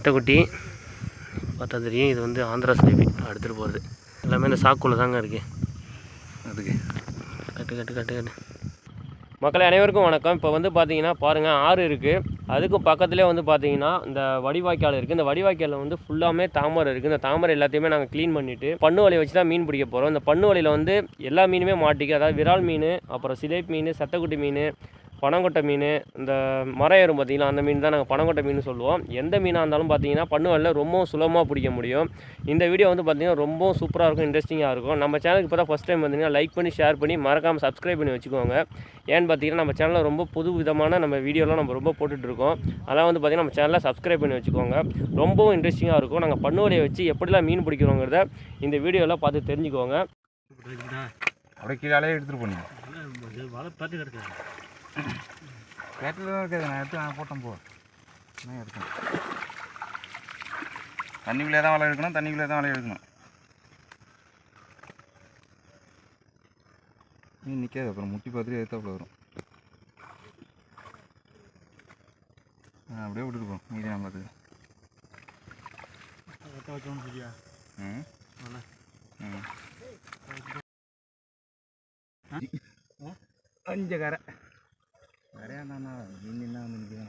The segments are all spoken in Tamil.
செத்தைக்குட்டி பார்த்தா தெரியும். இது வந்து ஆந்திரா சிலேபி எடுத்துகிட்டு போகிறது எல்லாமே இந்த சாக்குள்ளே தாங்க இருக்குது. அதுக்கு கட்டு கட்டு கட்டு கட்டு. மக்கள் அனைவருக்கும் வணக்கம். இப்போ வந்து பார்த்தீங்கன்னா பாருங்கள், ஆறு இருக்குது. அதுக்கும் பக்கத்துலேயே வந்து பார்த்தீங்கன்னா இந்த வடிவாய்க்கால் இருக்குது. இந்த வடிவாய்க்காலில் வந்து ஃபுல்லாமே தாமரை இருக்குது. இந்த தாமரை எல்லாத்தையுமே நாங்கள் க்ளீன் பண்ணிவிட்டு பண்ணு வலையை வச்சு தான் மீன் பிடிக்க போகிறோம். இந்த பண்ணு வலையில் வந்து எல்லா மீனுமே மாட்டிக்கும். அதாவது விரால் மீன், அப்புறம் சிலேபி மீன், செத்தைக்குட்டி மீன், பனங்கொட்டை மீன், இந்த மரம் ஏறும் பார்த்திங்களா, அந்த மீன் தான் நாங்கள் பனங்கொட்டை மீன் சொல்லுவோம். எந்த மீனாக இருந்தாலும் பார்த்தீங்கன்னா பண்ணு வலையில் ரொம்பவும் சுலபமாக பிடிக்க முடியும். இந்த வீடியோ வந்து பார்த்திங்கன்னா ரொம்பவும் சூப்பராக இருக்கும், இன்ட்ரெஸ்டிங்காக இருக்கும். நம்ம சேனலுக்கு இப்போ தான் ஃபஸ்ட் டைம் வந்தீங்கன்னா லைக் பண்ணி ஷேர் பண்ணி மறக்காமல் சப்ஸ்கிரைப் பண்ணி வச்சுக்கோங்க. ஏன்னு பார்த்தீங்கன்னா நம்ம சேனலில் ரொம்ப புது விதமான நம்ம வீடியோலாம் நம்ம ரொம்ப போட்டுட்ருக்கோம். அதெல்லாம் வந்து பார்த்திங்கன்னா நம்ம சேனலில் சப்ஸ்கிரைப் பண்ணி வச்சுக்கோங்க. ரொம்பவும் இன்ட்ரெஸ்டிங்காக இருக்கும். நாங்கள் பண்ணு வலையை வச்சு எப்படிலாம் மீன் பிடிக்கிறோங்கிறத இந்த வீடியோவில் பார்த்து தெரிஞ்சுக்கோங்க. அப்படியே கீழே எடுத்துகிட்டு போனீங்க பார்த்து கிடக்கு கேட்டில் தான் இருக்காது. நான் எடுத்து நான் போட்டேன் போ. நான் எடுத்தேன். தண்ணிக்குள்ளே தான் வலை எடுக்கணும், தண்ணிக்குள்ளே தான் வலை எடுக்கணும். மீன் நிற்காது, அப்புறம் முட்டி பார்த்துட்டு எடுத்தாப்புல வரும். அப்படியே விட்டுட்டு போம். மீதி நான் பார்த்துக்கிறேன். அஞ்சு கரை கரையாண்டாண்ணா மீன் என்ன வந்து நிற்க தான்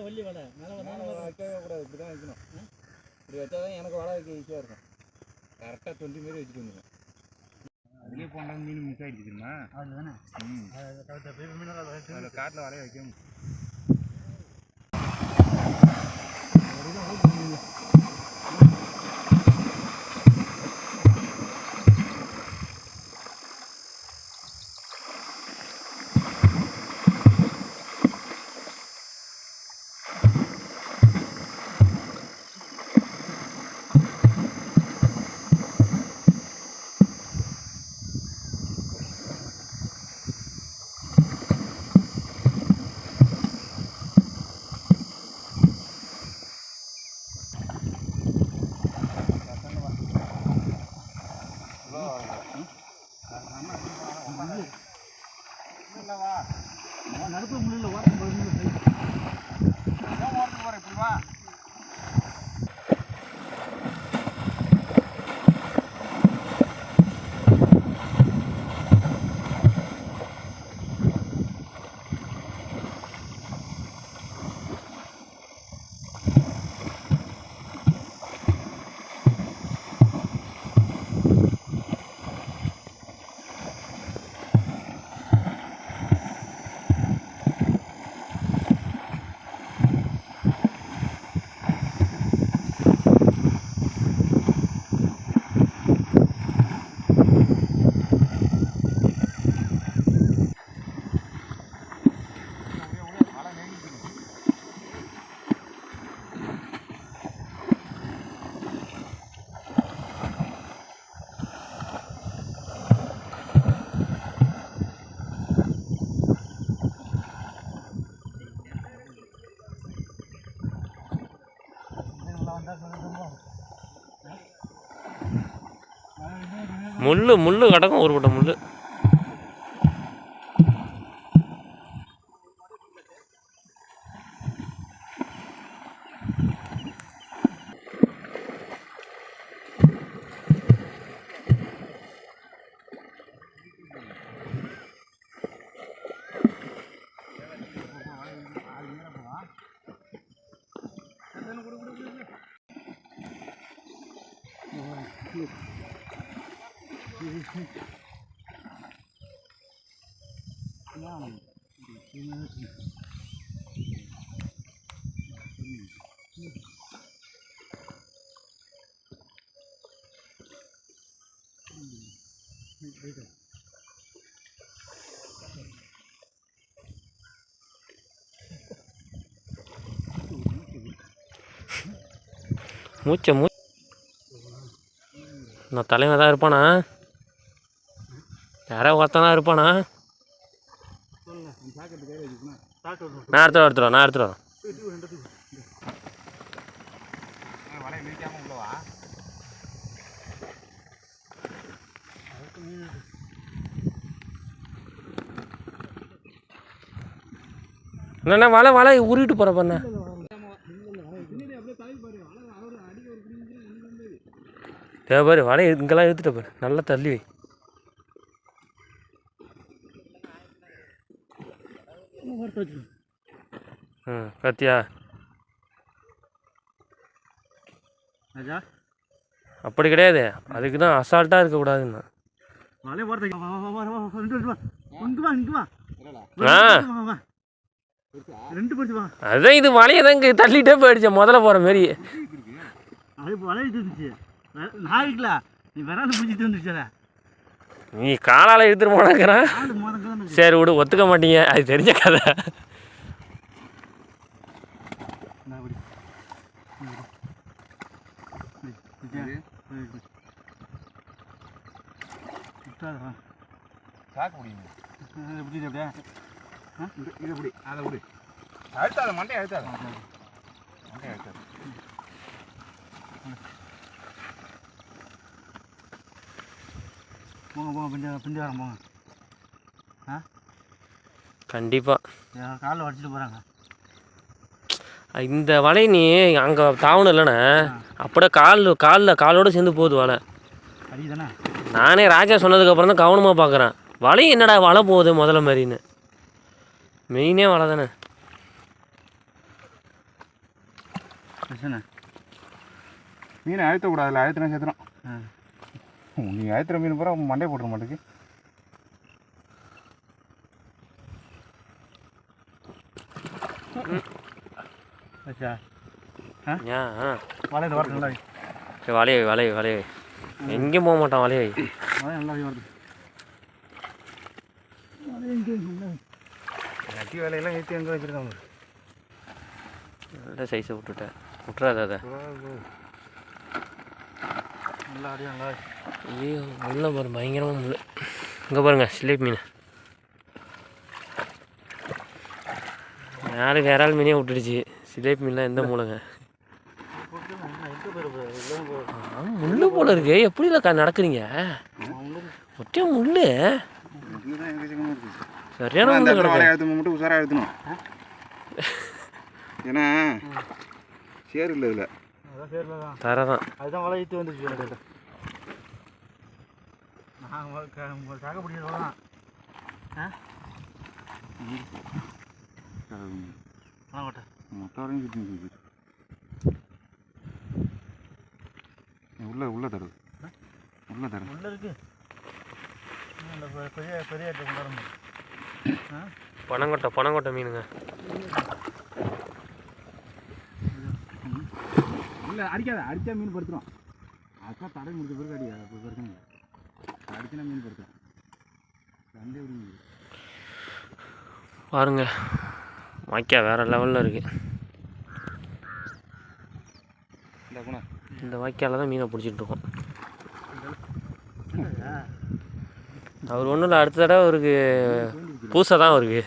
வள்ளி வலை வைக்கக்கூடாது. இப்படி தான் வைக்கணும். இப்படி வச்சா தான் எனக்கு வலை வைக்க ஈஸியாக இருக்கும். கரெக்டாக 20 மாரி வச்சுட்டு வந்துடுவேன். அதுலேயே போனா மீன் மிஸ் ஆகிடுச்சுமா. அதுதானே அதில் காட்டில் வலைய வைக்க நடுப்பு முள்ள ஓரம் போய் இப்படி வா. முள்ளு முள்ளு கிடக்கும், ஒரு பட்டம் முள்ளு. மூச்சை நான் தலைவன் தான் இருப்பானா? யாரோ ஒருத்தன் தான் இருப்பானா? நான் எடுத்துருவேன். இல்லைண்ணா வலை வலை உருவிட்டு போகிற பண்ண பாரு வலை இங்கெல்லாம் எடுத்துட்ட பாரு நல்லா தள்ளி வை. கத்தியா அப்படி கிடையாது, அதுக்கு தான் அசால்ட்டாக இருக்கக்கூடாதுண்ணா. அதான் இது வலையை தான் இங்கே தள்ளிட்டே போயிடுச்சு முதல்ல போகிற மாரி. நீ காலால் எடுத்துட்டு போனாக்கிறேன். சரி விடு, ஒத்துக்க மாட்டீங்க, அது தெரிஞ்ச கதை. சாக்கு முடியுங்க எப்படியா இது எப்படி அதை விடு, அழுத்தாத மண்டையை அழுத்தாத, மண்டையை அழுத்தாத. போங்க போங்க பிஞ்சு வரேன் போங்க. கண்டிப்பாக காலில் வடிச்சிட்டு போகிறாங்க. இந்த வலை நீ அங்கே தாவணும் இல்லைண்ணே, அப்படியே காலோடு சேர்ந்து போகுது வலை. அடிதானே நானே ராஜா சொன்னதுக்கப்புறம் தான் கவனமாக பார்க்குறேன். வலை என்னடா வலை போகுது முதல்ல மாதிரின்னு. மெயினே வலை தானே. மீனை அழுத்தக்கூடாதுல்ல, அழுத்தினா சேர்த்துறோம். நீங்கள் அழுத்துற மீன் பூரா மண்டே போட்டுற மாட்டேங்குது. வலையை எங்கேயும் போக மாட்டான். வலையை கட்டி வேலையெல்லாம் ஏற்றி எங்கே வச்சுருக்காங்க. நல்ல சைஸை விட்டுறாத அதை. நல்லா அடி நல்லா. ஐயோ முள்ள பாரு, பயங்கரமாக முள். இங்கே பாருங்க சிலேபி மீன். யாரும் வேறாள் மீனே விட்டுடுச்சு. சிலேபி மீன்லாம் எந்த மூளைங்க முள்ளு போல இருக்கு. எப்படில நடக்குறீங்க? ஒற்றே முள்ளு சரியான மட்டும் உஷாராக எழுத்தணும். ஏன்னா சேர் இல்லை இதில் தரதான். அதுதான் வலை ஈத்து வந்துச்சு. சாக்க பிடிக்கிறதான் மொத்தம் சுற்றி உள்ள தருது உள்ள இருக்கு. பெரிய பெரிய பனங்கொட்டை மீனுங்க. இல்லை அடிக்காத, அடித்தா மீன் படுத்துடும். அதுக்காக தடை முடிச்ச பிறகு அடிக்காது, அப்போ பிரச்சனை இல்லை. அடிச்சுனா மீன் படுத்துடும். சண்டே பாருங்க வாய்க்கா வேறு லெவலில் இருக்குது. இந்த வாய்க்கால தான் மீனை பிடிச்சிட்டு இருக்கோம். அவர் ஒன்றும் இல்லை, அடுத்த தடவை அவருக்கு பூசை தான் அவருக்கு.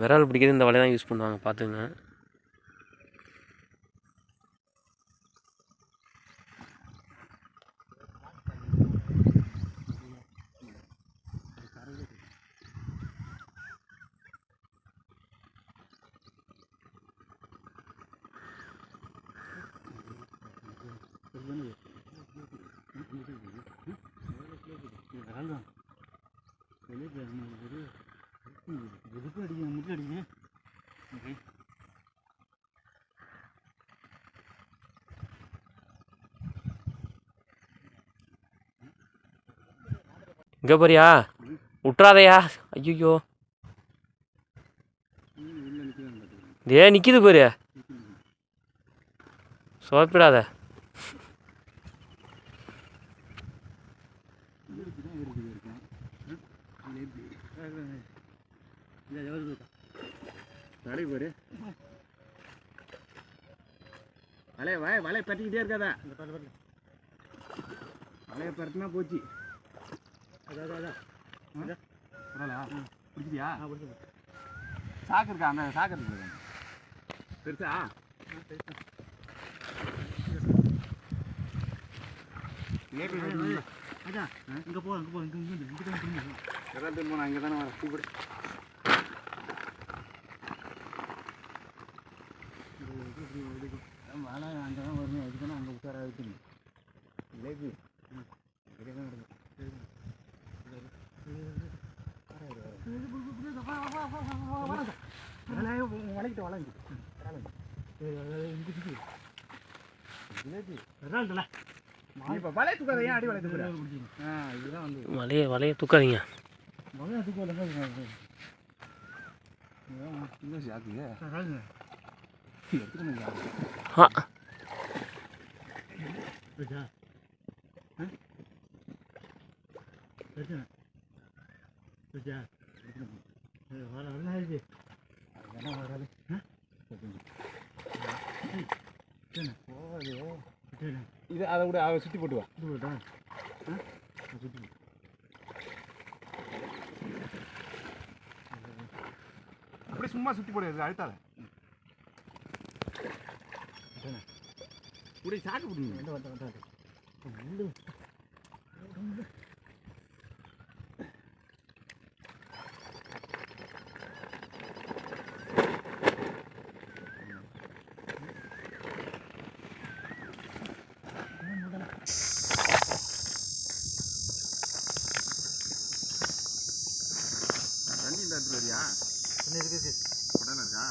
விரால் பிடிக்கிறது இந்த வலையை தான் யூஸ் பண்ணுவாங்க, பார்த்துங்க. இங்கே போறியா? விட்றாதையா. ஐயோ நிற்கிது பாரு, சோப்பிடாத. வலை பாரு வலையை பற்றிக்கிட்டே இருக்காதா வலையை பற்றினா போச்சு அதான் பிடிச்சிட்டியா சாக்கு இருக்கா அந்த சாக்கு இருக்கு பெருசா அதான் இங்கே போ இங்கே தான் திரும்ப நான் இங்கே தானே வரேன் கூப்பிடு மழை அங்கே தான் வரணும் அதுக்கு அங்கே உட்கார வைக்கணும் லேபி வலையை தூக்காதீங்க இது அதை விட அதை சுற்றி போட்டு வா அப்படியே சும்மா சுற்றி போடு அழுத்தாத இப்படி சாட்டு விடுங்க தண்ணி இந்த இடத்துல வரியா தண்ணி இருக்கு உடனே இருக்கா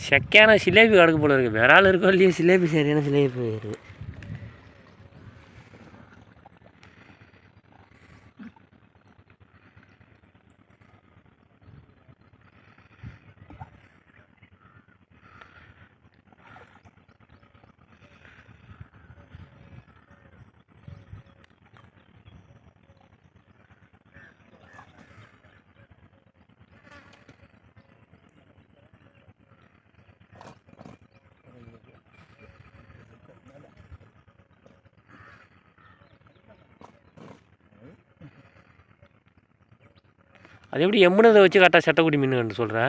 செக்கையான சிலேபி கிடக்கு போல இருக்குது விரால் இருக்கோ இல்லையா சிலேபி சரியான சிலேபி போயிருக்கு அது எப்படி எம்முனதை வச்சு கரெக்டாக செட்டக்குடி மீன் சொல்கிற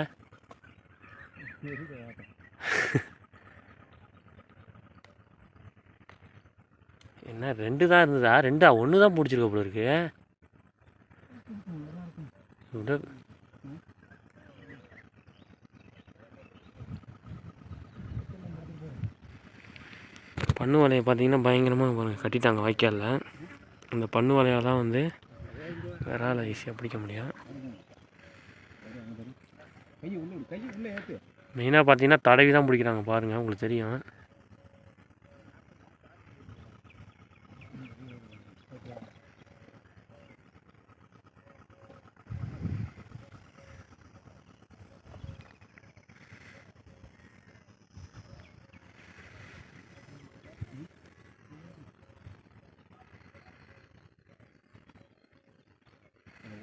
என்ன 2 தான் இருந்ததா 2 1 தான் பிடிச்சிருக்க போல இருக்கு பண்ணு வலையை பார்த்தீங்கன்னா பயங்கரமாக கட்டிட்டாங்க வாய்க்காலில் அந்த பண்ணு வலையால் தான் வந்து விராலை ஈஸியாக பிடிக்க முடியும் மெயினாக பார்த்தீங்கன்னா தடவி தான் பிடிக்கிறாங்க பாருங்கள் உங்களுக்கு தெரியும்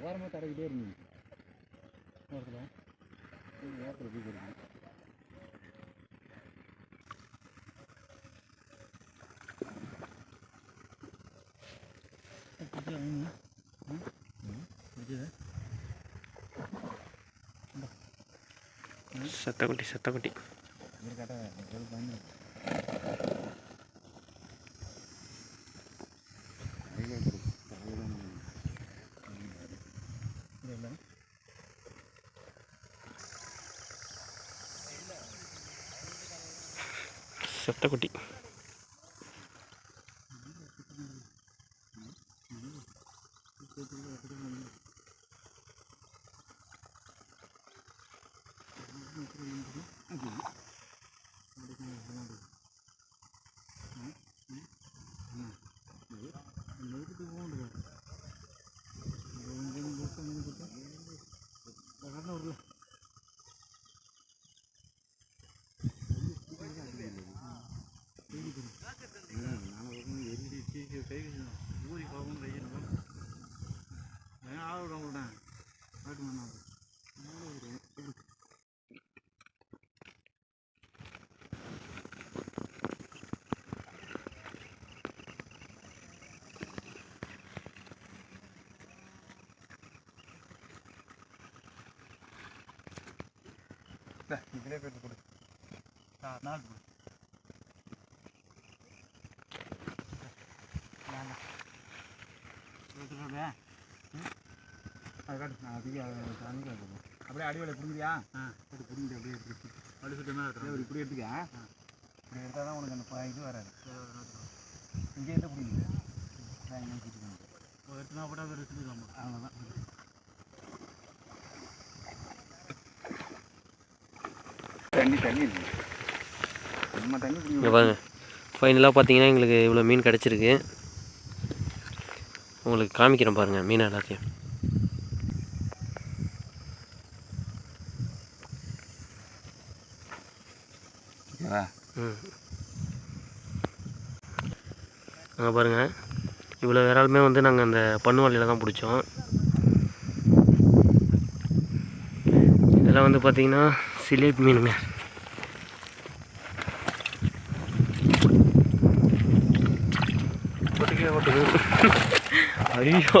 ஓரமாக தடவிட்டே இருந்தீங்க ஓரத்தில் போய் கொடுக்கணும் சத்தக்குட்டி சத்தக்குட்டி இதிலே போயிட்டு கொடு நாள் கொடு அது காட்டு நான் அப்படியே அடி வேலை புரிஞ்சுறியா அப்படி புரிஞ்சு அப்படியே எடுத்து அப்படி சுத்தமாக இப்படி எடுத்துக்க இப்படி எடுத்தால் தான் உனக்கு அந்த இது வராது இங்கே என்ன புரியுது எடுத்துனா கூட அதை எடுத்துக்கலாம் அவ்வளோதான் தண்ணி நம்ம தண்ணி இங்கே பாருங்க ஃபைனலாக பார்த்தீங்கன்னா எங்களுக்கு இவ்வளோ மீன் கிடச்சிருக்கு. உங்களுக்கு காமிக்கிறேன் பாருங்கள் மீன் எல்லாத்தையும். அங்கே பாருங்கள் இவ்வளோ விராலுமே வந்து நாங்கள் அந்த பண்ணுவாளியில் தான் பிடிச்சோம். இதெல்லாம் வந்து பார்த்திங்கன்னா சிலேபி மீனுங்க. ஐயோ